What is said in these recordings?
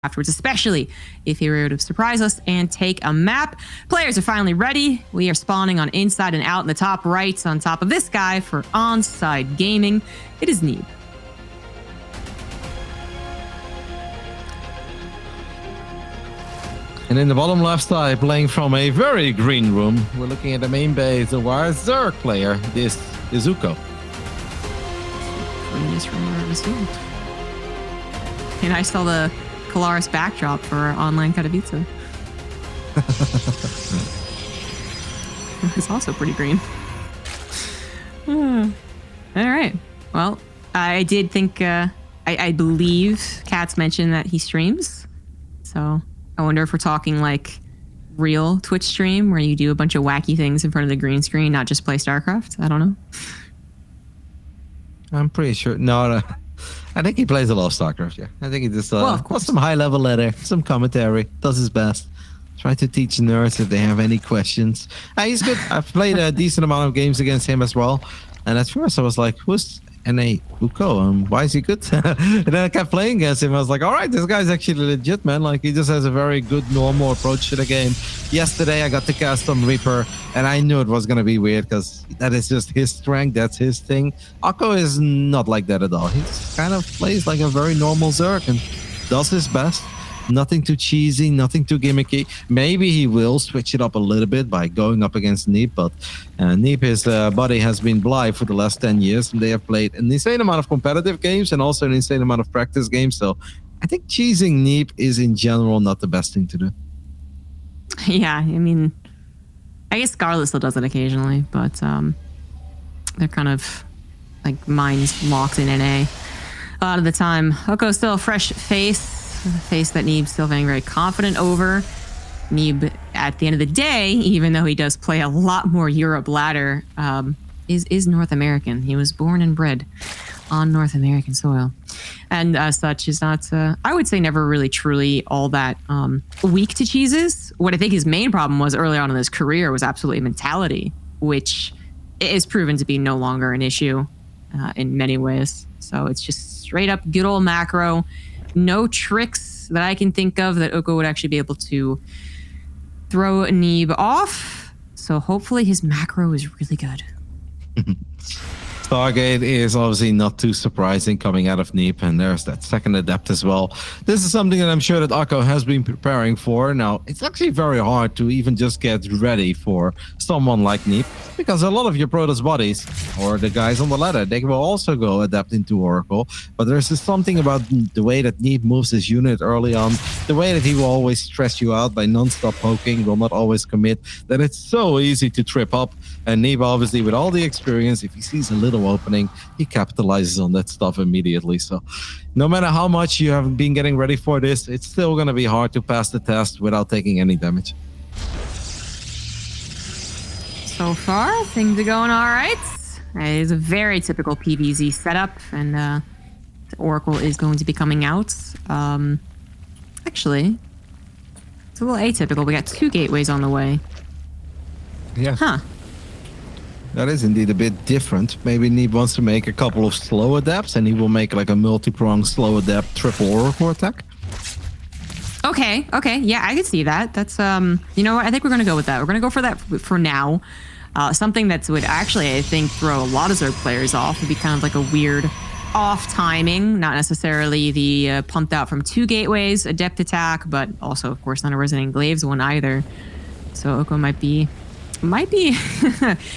afterwards, especially if he were to surprise us and take a map. Players are finally ready. We are spawning on inside and out in the top right on top of this guy for onside gaming. It is Neeb. And in the bottom left side, playing from a very green room, we're looking at the main base of our Zerg player. This is Ukko. Greenest room I've ever seen. And I saw the Kalaris backdrop for online Katowice. It's also pretty green. All right. Well, I did think, I believe Katz mentioned that he streams. So I wonder if we're talking like real Twitch stream where you do a bunch of wacky things in front of the green screen, not just play StarCraft. I don't know. I'm pretty sure. No. I think he plays a lot of StarCraft, yeah. I think he just wants some high-level letter, some commentary, does his best. Try to teach nerds if they have any questions. He's good. I've played a decent amount of games against him as well. And at first I was like, who's NA Ukko? Why is he good? And then I kept playing against him. I was like, all right, this guy's actually legit, man. Like, he just has a very good, normal approach to the game. Yesterday, I got to cast on Reaper, and I knew it was going to be weird because that is just his strength. That's his thing. Ukko is not like that at all. He kind of plays like a very normal Zerg and does his best. Nothing too cheesy, nothing too gimmicky. Maybe he will switch it up a little bit by going up against Neeb, but Neeb, his buddy, has been Bly for the last 10 years, and they have played an insane amount of competitive games and also an insane amount of practice games. So I think cheesing Neeb is in general not the best thing to do. Yeah, I mean, I guess Scarlet still does it occasionally, but they're kind of like minds locked in NA a lot of the time. Ukko's still a fresh face. A face that Neeb's still feeling very confident over. Neeb, at the end of the day, even though he does play a lot more Europe ladder, is North American. He was born and bred on North American soil. And as such, is not, I would say, never really truly all that weak to cheeses. What I think his main problem was early on in his career was absolutely mentality, which is proven to be no longer an issue in many ways. So it's just straight up good old macro. No tricks that I can think of that Ukko would actually be able to throw Neeb off. So hopefully his macro is really good. Stargate is obviously not too surprising coming out of Neeb, and there's that second adept as well. This is something that I'm sure that Ukko has been preparing for. Now, it's actually very hard to even just get ready for someone like Neeb, because a lot of your Protoss buddies, or the guys on the ladder, they will also go adept into Oracle. But there's just something about the way that Neeb moves his unit early on, the way that he will always stress you out by non-stop poking, will not always commit, that it's so easy to trip up. And Neeb, obviously, with all the experience, if he sees a little opening, he capitalizes on that stuff immediately. So no matter how much you have been getting ready for this, it's still going to be hard to pass the test without taking any damage. So far, things are going all right. It is a very typical PvZ setup, and the Oracle is going to be coming out. Actually, it's a little atypical. We got 2 gateways on the way. Yeah. Huh. That is indeed a bit different. Maybe Neeb wants to make a couple of slow adapts, and he will make like a multi-pronged slow adapt triple Oracle attack. Okay. Yeah, I could see that. That's, you know what? I think we're going to go with that. We're going to go for that for now. Something that would actually, I think, throw a lot of Zerg players off would be kind of like a weird off timing, not necessarily the pumped out from 2 gateways adept attack, but also, of course, not a Resonant Glaives one either. So Ukko might be,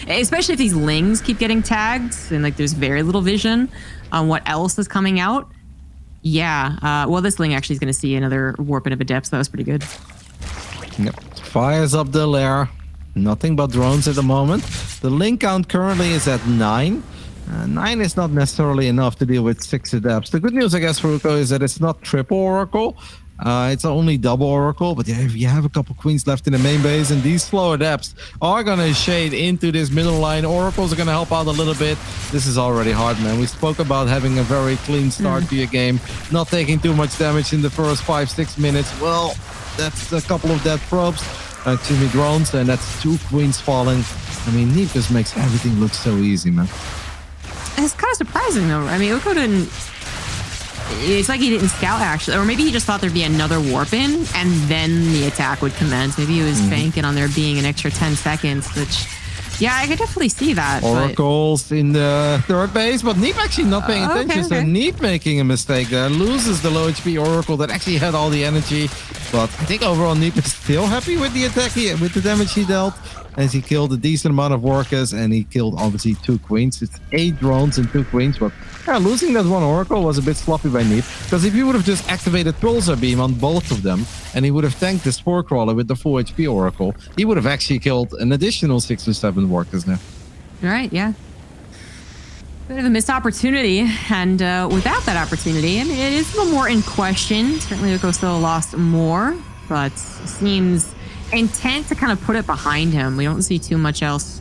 especially if these lings keep getting tagged and like there's very little vision on what else is coming out. Yeah, well, this ling actually is going to see another warping of adepts. That was pretty good. Yep. Fires up the lair. Nothing but drones at the moment. The ling count currently is at 9. 9 is not necessarily enough to deal with 6 adepts. The good news, I guess, for Ukko is that it's not triple Oracle. It's only double Oracle, but yeah, if you have a couple queens left in the main base, and these slow adepts are going to shade into this middle line. Oracles are going to help out a little bit. This is already hard, man. We spoke about having a very clean start to your game, not taking too much damage in the first 5-6 minutes. Well, that's a couple of dead probes, drones, and that's 2 queens falling. I mean, Neeb just makes everything look so easy, man. It's kind of surprising, though. I mean, Ukko didn't It's like he didn't scout, actually. Or maybe he just thought there'd be another warp in, and then the attack would commence. Maybe he was banking on there being an extra 10 seconds, which... Yeah, I could definitely see that. Oracles in the third base, but Neeb actually not paying attention. So Neeb making a mistake there. Loses the low HP Oracle that actually had all the energy. But I think overall Neeb is still happy with the attack, with the damage he dealt. As he killed a decent amount of workers, and he killed obviously 2 queens. It's 8 drones and 2 queens, but yeah, losing that one Oracle was a bit sloppy by Neeb. Because if he would have just activated Pulsar Beam on both of them, and he would have tanked the Spore Crawler with the full HP Oracle, he would have actually killed an additional 6 or 7 workers now. Right, yeah. Bit of a missed opportunity, and without that opportunity, I mean, it is a little more in question. Certainly Ukko still lost more, but seems intent to kind of put it behind him. We don't see too much else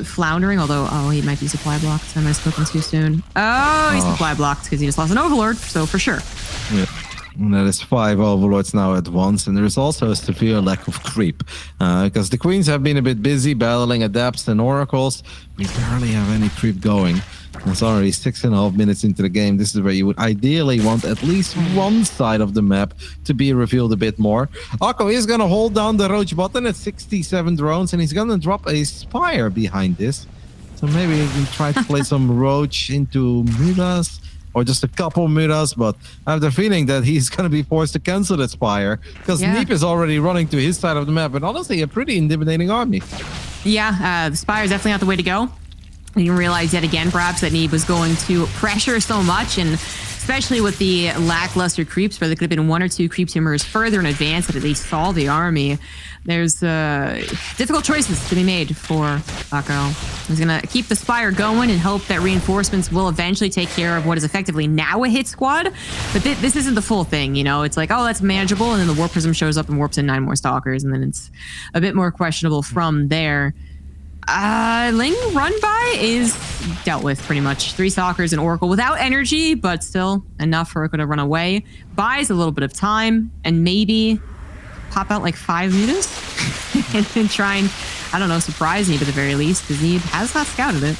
floundering, although, he might be supply blocked. I might have spoken too soon. He's supply blocked because he just lost an Overlord, so for sure. Yeah. And that is 5 Overlords now at once, and there is also a severe lack of creep because the queens have been a bit busy battling Adepts and Oracles. We barely have any creep going. It's already 6.5 minutes into the game. This is where you would ideally want at least one side of the map to be revealed a bit more. Ukko is going to hold down the Roach button at 67 drones, and he's going to drop a Spire behind this. So maybe he can try to play some Roach into Mudas, or just a couple Mudas, but I have the feeling that he's going to be forced to cancel that Spire because Neeb is already running to his side of the map, and honestly, a pretty intimidating army. Yeah, the Spire is definitely not the way to go. You can realize yet again, perhaps, that Neeb was going to pressure so much, and especially with the lackluster creeps, where there could have been 1 or 2 creep tumors further in advance that at least saw the army. There's difficult choices to be made for Ukko. He's going to keep the Spire going and hope that reinforcements will eventually take care of what is effectively now a hit squad. But this isn't the full thing, you know? It's like, oh, that's manageable, and then the Warp Prism shows up and warps in 9 more Stalkers, and then it's a bit more questionable from there. Ling run by is dealt with pretty much. 3 Stalkers and Oracle without energy, but still enough for Ukko to run away. Buys a little bit of time, and maybe pop out like 5 mutas and then try and, I don't know, surprise Neeb at the very least, because Neeb has not scouted it.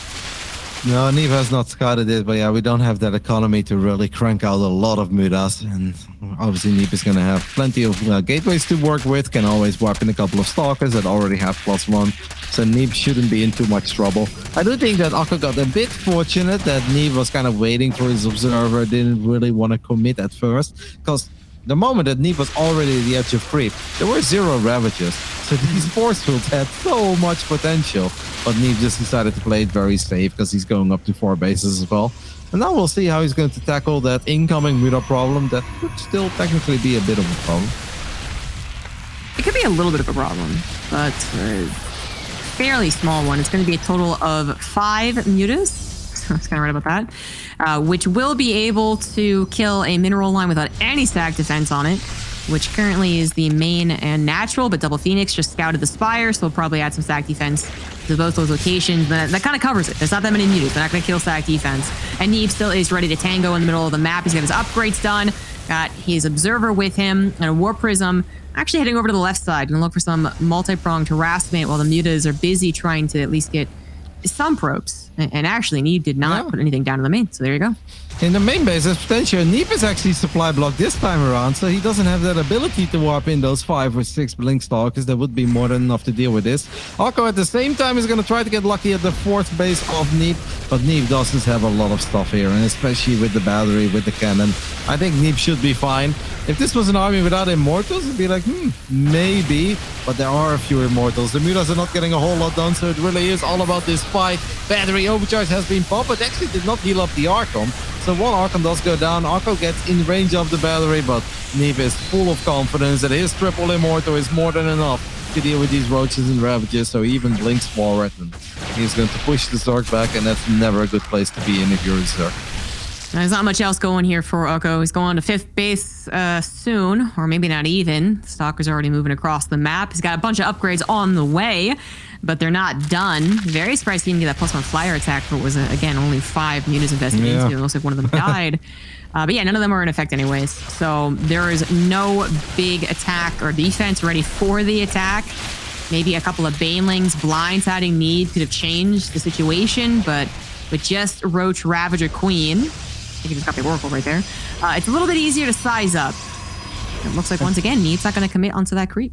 No, Neeb has not scouted it, but yeah, we don't have that economy to really crank out a lot of Mudas, and obviously Neeb is going to have plenty of gateways to work with, can always warp in a couple of Stalkers that already have +1, so Neeb shouldn't be in too much trouble. I do think that Ukko got a bit fortunate that Neeb was kind of waiting for his Observer, didn't really want to commit at first, because the moment that Neeb was already at the edge of creep, there were 0 Ravages, so these force fields had so much potential. But Neeb just decided to play it very safe because he's going up to 4 bases as well. And now we'll see how he's going to tackle that incoming Muda problem that could still technically be a bit of a problem. It could be a little bit of a problem, but fairly small one. It's going to be a total of 5 Mutas. I was kind of right about that. Which will be able to kill a mineral line without any stack defense on it, which currently is the main and natural, but Double Phoenix just scouted the Spire, so we'll probably add some stack defense to both those locations. But that kind of covers it. There's not that many mutas. They're not going to kill stack defense. And Neeb still is ready to tango in the middle of the map. He's got his upgrades done, got his Observer with him, and a Warp Prism. Actually heading over to the left side and look for some multi-pronged harassment while the mutas are busy trying to at least get some probes. And actually, Neeb did not put anything down in the main, so there you go. In the main base, there's potential. Neeb is actually supply blocked this time around, so he doesn't have that ability to warp in those 5 or 6 Blink Stalkers. That would be more than enough to deal with this. Ukko at the same time is going to try to get lucky at the 4th base of Neeb, but Neeb does have a lot of stuff here, and especially with the battery, with the cannon. I think Neeb should be fine. If this was an army without Immortals, it'd be like, maybe, but there are a few Immortals. The Mutas are not getting a whole lot done, so it really is all about this fight. Battery Overcharge has been popped, but actually did not heal up the Archon. So one Archon does go down. Ukko gets in range of the battery, but Neeb is full of confidence that his triple Immortal is more than enough to deal with these Roaches and Ravages, so he even blinks forward, and he's going to push the Zerg back, and that's never a good place to be in if you're a Zerg. There's not much else going here for Ukko. He's going to 5th base soon, or maybe not even. Stalker's already moving across the map. He's got a bunch of upgrades on the way, but they're not done. Very surprised he didn't get that +1 flyer attack for what was, again, only 5 mutas invested into. It looks like one of them died. But yeah, none of them are in effect anyways. So there is no big attack or defense ready for the attack. Maybe a couple of Banelings blindsiding Neeb could have changed the situation, but with just Roach Ravager Queen, think he just got the Oracle right there. It's a little bit easier to size up. It looks like, once again, Neeb's not going to commit onto that creep.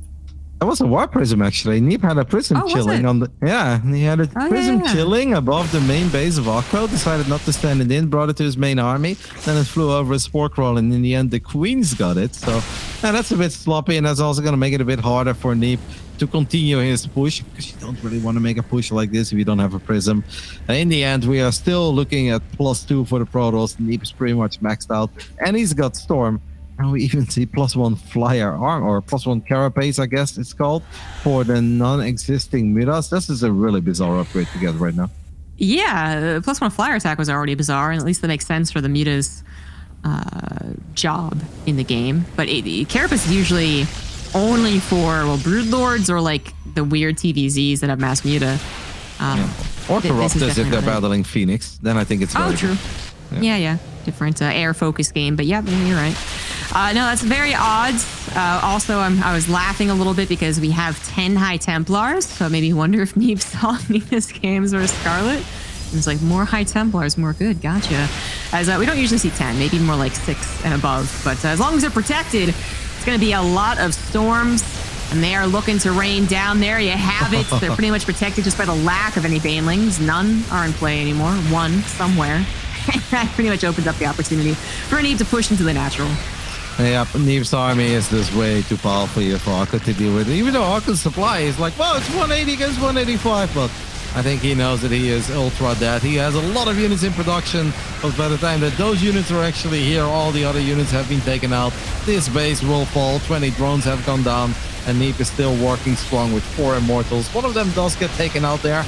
That was a war prism, actually. Neeb had a prism chilling on the... Yeah, he had a prism chilling above the main base of Ukko. Decided not to stand it in, brought it to his main army. Then it flew over a spore crawl, and in the end, the queens got it. So that's a bit sloppy, and that's also going to make it a bit harder for Neeb to continue his push, because you don't really want to make a push like this if you don't have a prism. In the end, we are still looking at +2 for the Protoss. Neeb is pretty much maxed out, and he's got Storm. And we even see +1 flyer arm, or +1 carapace, I guess it's called, for the non-existing Midas. This is a really bizarre upgrade to get right now. Yeah, +1 flyer attack was already bizarre, and at least that makes sense for the Midas job in the game. But carapace is usually only for, well, Broodlords or like the weird TVZs that have mass muta. Or Corruptors if they're battling Phoenix. Then I think it's very true. Good. Yeah. Different air focus game, but yeah, you're right. No, that's very odd. Also, I was laughing a little bit because we have 10 High Templars, so maybe you wonder if Neeb saw Nina's games or Scarlet. It's like, more High Templars, more good. Gotcha. As we don't usually see 10, maybe more like 6 and above. But as long as they're protected, it's going to be a lot of storms, and they are looking to rain down there. You have it. They're pretty much protected just by the lack of any Banelings. None are in play anymore. One somewhere. That pretty much opens up the opportunity for Neeb to push into the natural. Yeah, Neeb's army is just way too powerful here for Ukko to deal with. Even though Ukko's supply is like, well, it's 180 against 185, but I think he knows that he is ultra dead. He has a lot of units in production, but by the time that those units are actually here, all the other units have been taken out. This base will fall, 20 drones have gone down, and Neeb is still working strong with 4 Immortals. One of them does get taken out there.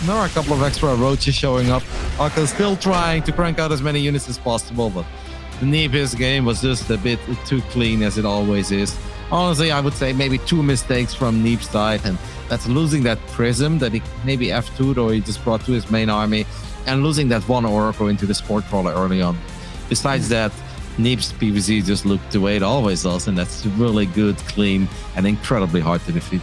There are a couple of extra roaches showing up. Ukko's still trying to crank out as many units as possible, but Neeb's game was just a bit too clean, as it always is. Honestly, I would say maybe 2 mistakes from Neeb's side, and that's losing that prism that he maybe F2'd or he just brought to his main army, and losing that 1 Oracle into the Sport Crawler early on. Besides that, Neeb's PvZ just looked the way it always does, and that's really good, clean, and incredibly hard to defeat.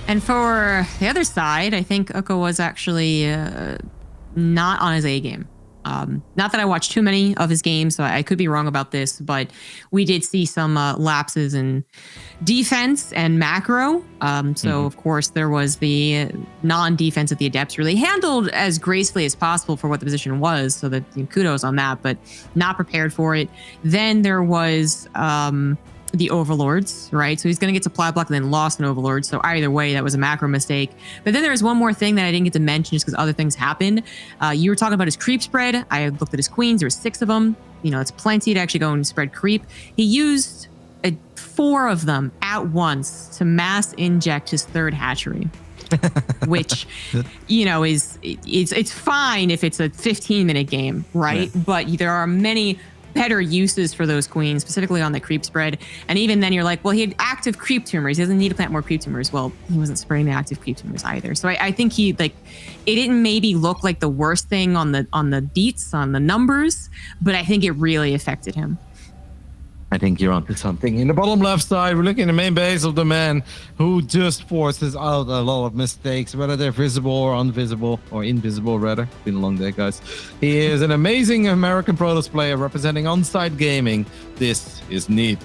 And for the other side, I think Ukko was actually not on his A game. Not that I watched too many of his games, so I could be wrong about this, but we did see some lapses in defense and macro. Of course, there was the non-defense that the Adepts really handled as gracefully as possible for what the position was, so that kudos on that, but not prepared for it. Then there was the Overlords, right? So he's going to get supply block and then lost an Overlord. So either way, that was a macro mistake. But then there's one more thing that I didn't get to mention just because other things happened. You were talking about his creep spread. I looked at his queens. There were 6 of them. You know, it's plenty to actually go and spread creep. He used 4 of them at once to mass inject his 3rd hatchery. Which, you know, it's fine if it's a 15-minute game, right? Yeah. But there are many better uses for those queens, specifically on the creep spread. And even then you're like, well, he had active creep tumors. He doesn't need to plant more creep tumors. Well, he wasn't spreading the active creep tumors either. So I think it didn't maybe look like the worst thing on the deets, on the numbers, but I think it really affected him. I think you're onto something. In the bottom left side, we're looking at the main base of the man who just forces out a lot of mistakes, whether they're visible or invisible, rather. It's been a long day, guys. He is an amazing American Protoss player representing on-site gaming. This is Neeb.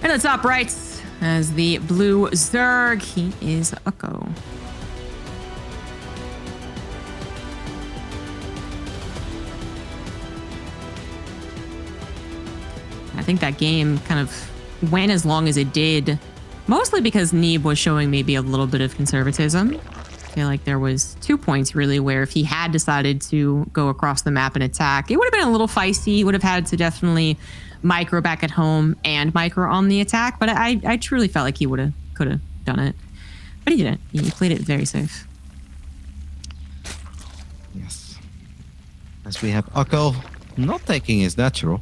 And the top right, as the blue Zerg, he is Ukko. I think that game kind of went as long as it did, mostly because Neeb was showing maybe a little bit of conservatism. I feel like there was 2 points really where if he had decided to go across the map and attack, it would have been a little feisty. He would have had to definitely micro back at home and micro on the attack. But I truly felt like he could have done it. But he didn't. He played it very safe. Yes. As we have Ukko not taking his natural.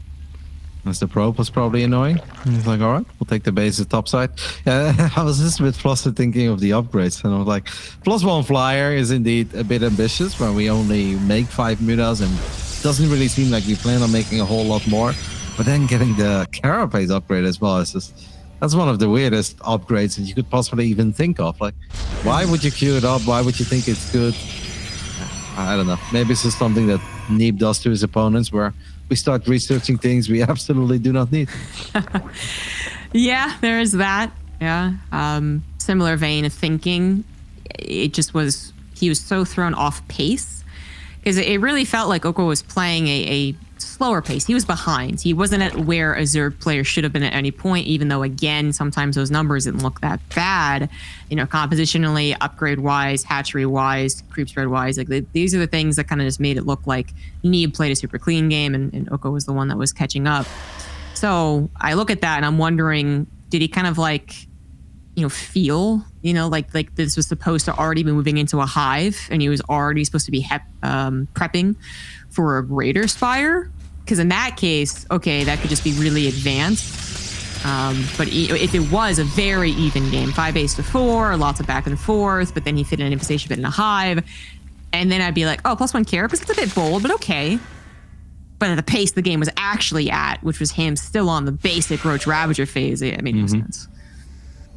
As the probe was probably annoying. He's like, all right, we'll take the base at top side. I was just a bit flustered thinking of the upgrades. And I was like, +1 flyer is indeed a bit ambitious when we only make 5 mutas and it doesn't really seem like we plan on making a whole lot more. But then getting the carapace upgrade as well is just That's one of the weirdest upgrades that you could possibly even think of. Like, why would you queue it up? Why would you think it's good? I don't know. Maybe it's just something that Neeb does to his opponents where we start researching things we absolutely do not need. Yeah, there is that. Yeah. Similar vein of thinking. It just was, he was so thrown off pace because it really felt like Ukko was playing a slower pace. He was behind. He wasn't at where a Zerg player should have been at any point, even though, again, sometimes those numbers didn't look that bad. You know, compositionally, upgrade-wise, hatchery-wise, creep spread-wise. Like, these are the things that kind of just made it look like Neeb played a super clean game and Ukko was the one that was catching up. So I look at that and I'm wondering, did he kind of like, you know, feel, you know, like this was supposed to already be moving into a hive and he was already supposed to be prepping for a greater spire? Because in that case, okay, that could just be really advanced. But if it was a very even game, 5-4, lots of back and forth, but then he fit in an infestation bit in a hive, and then I'd be like, oh, +1 Carapace, it's a bit bold, but okay. But at the pace the game was actually at, which was him still on the basic Roach Ravager phase, it made no sense.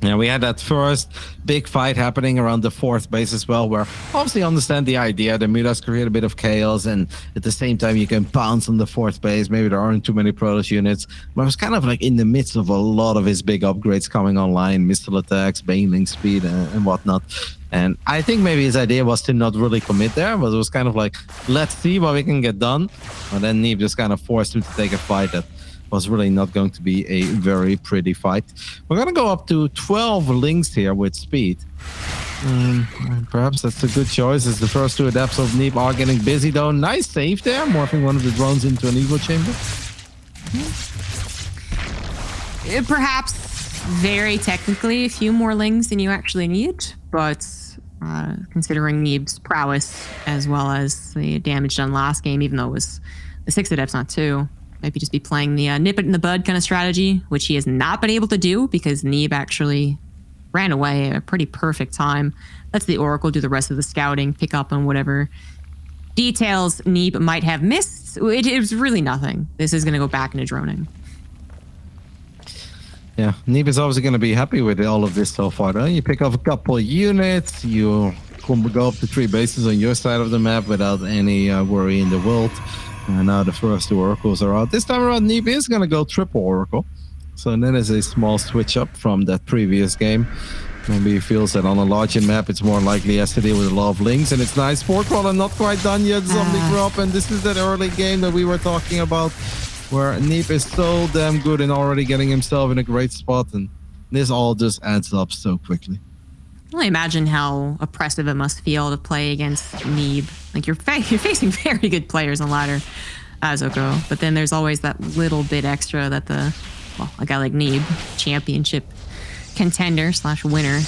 Yeah, we had that first big fight happening around the 4th base as well, where obviously understand the idea. The Midas create a bit of chaos, and at the same time you can bounce on the 4th base. Maybe there aren't too many Protoss units, but it was kind of like in the midst of a lot of his big upgrades coming online, missile attacks, baneling speed, and whatnot. And I think maybe his idea was to not really commit there, but it was kind of like, let's see what we can get done. And then Neeb just kind of forced him to take a fight that was really not going to be a very pretty fight. We're going to go up to 12 links here with speed. Perhaps that's a good choice, as the first 2 adepts of Neeb are getting busy though. Nice save there, morphing one of the drones into an Evo chamber. Perhaps very technically a few more lings than you actually need, but considering Neeb's prowess as well as the damage done last game, even though it was the 6 adepts, not 2, maybe just be playing the nip it in the bud kind of strategy, which he has not been able to do because Neeb actually ran away at a pretty perfect time. Lets the Oracle do the rest of the scouting, pick up on whatever details Neeb might have missed. It was really nothing. This is going to go back into droning. Yeah, Neeb is obviously going to be happy with all of this so far, though. You pick up a couple of units, you can go up to 3 bases on your side of the map without any worry in the world. And now the first 2 oracles are out. This time around, Neeb is going to go triple oracle. So that is a small switch up from that previous game. Maybe he feels that on a larger map, it's more likely he has to deal with a lot of links. And it's nice. 4 crawler not quite done yet. Zombie drop. And this is that early game that we were talking about, where Neeb is so damn good in already getting himself in a great spot. And this all just adds up so quickly. I only imagine how oppressive it must feel to play against Neeb. Like you're facing very good players on ladder as Ukko, but then there's always that little bit extra that a guy like Neeb, championship contender / winner,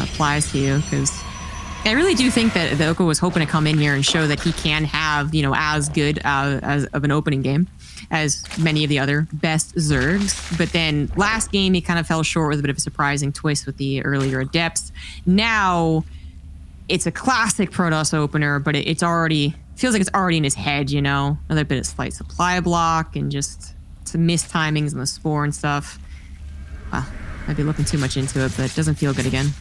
applies to you. Because I really do think that the Ukko was hoping to come in here and show that he can have, you know, as good as of an opening game as many of the other best Zergs. But then last game, he kind of fell short with a bit of a surprising twist with the earlier adepts. Now, it's a classic Protoss opener, but it's already, feels like it's already in his head, you know? Another bit of slight supply block and just some missed timings on the spore and stuff. Well, I'd be looking too much into it, but it doesn't feel good again.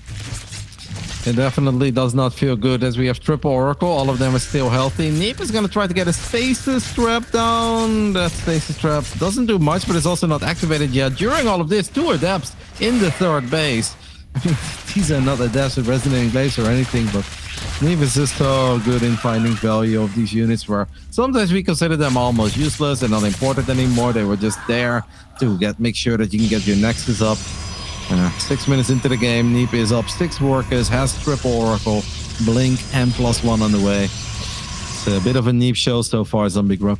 It definitely does not feel good, as we have triple Oracle. All of them are still healthy. Neeb is going to try to get a stasis trap down. That stasis trap doesn't do much, but it's also not activated yet. During all of this, 2 adepts in the 3rd base. I mean, these are not adepts with resonating glaives or anything, but Neeb is just so good in finding value of these units, where sometimes we consider them almost useless and not important anymore. They were just there to make sure that you can get your Nexus up. 6 minutes into the game, Neeb is up 6 workers, has triple Oracle, Blink, and +1 on the way. It's a bit of a Neeb show so far, Zombie Grub.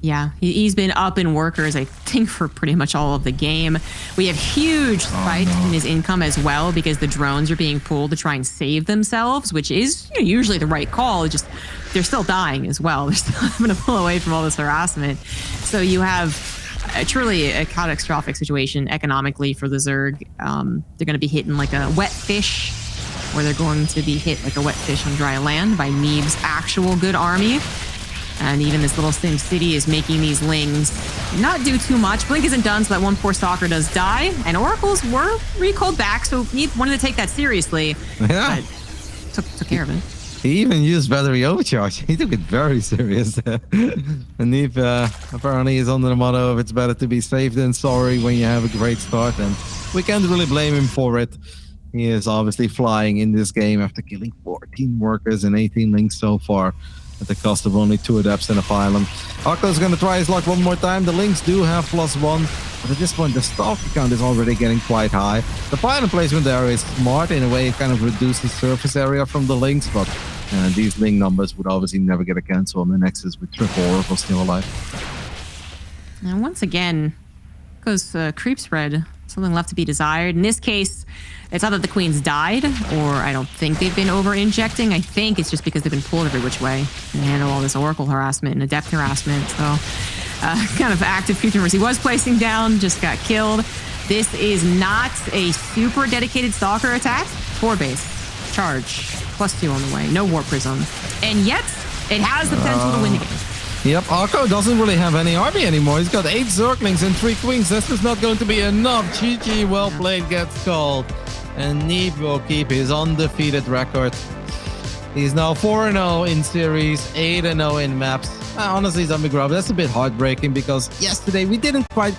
Yeah, he's been up in workers, I think, for pretty much all of the game. We have huge spikes in his income as well, because the drones are being pulled to try and save themselves, which is, you know, usually the right call. It's just they're still dying as well. They're still having to pull away from all this harassment. So you have truly a catastrophic situation economically for the Zerg. They're going to be hitting like a wet fish, or they're going to be hit like a wet fish on dry land by Neeb's actual good army. And even this little Sim City is making these lings not do too much. Blink isn't done, so that one poor Stalker does die. And Oracles were recalled back, so Neeb wanted to take that seriously. Yeah. But took care of it. He even used battery overcharge. He took it very serious. And Neeb apparently is under the motto of it's better to be safe than sorry when you have a great start. And we can't really blame him for it. He is obviously flying in this game after killing 14 workers and 18 links so far at the cost of only 2 adepts and a pylon. Ukko's going to try his luck one more time. The links do have +1, but at this point the stalker count is already getting quite high. The pylon placement there is smart in a way. It kind of reduces surface area from the links, but these link numbers would obviously never get a cancel on the Nexus with triple Oracle still alive. And once again, goes creep spread. Something left to be desired. In this case, it's not that the queens died, or I don't think they've been over-injecting. I think it's just because they've been pulled every which way to handle all this Oracle harassment and Adept harassment. So, kind of active creep numbers. He was placing down, just got killed. This is not a super dedicated Stalker attack. 4 base. Charge. +2 on the way. No Warp Prism. And yet, it has the potential to win the game. Yep, Ukko doesn't really have any army anymore. He's got 8 Zerglings and 3 Queens. This is not going to be enough. GG, well played, gets called. And Neeb will keep his undefeated record. He's now 4-0 in series, 8-0 in maps. Honestly, Zombie Grub, that's a bit heartbreaking because yesterday we didn't quite get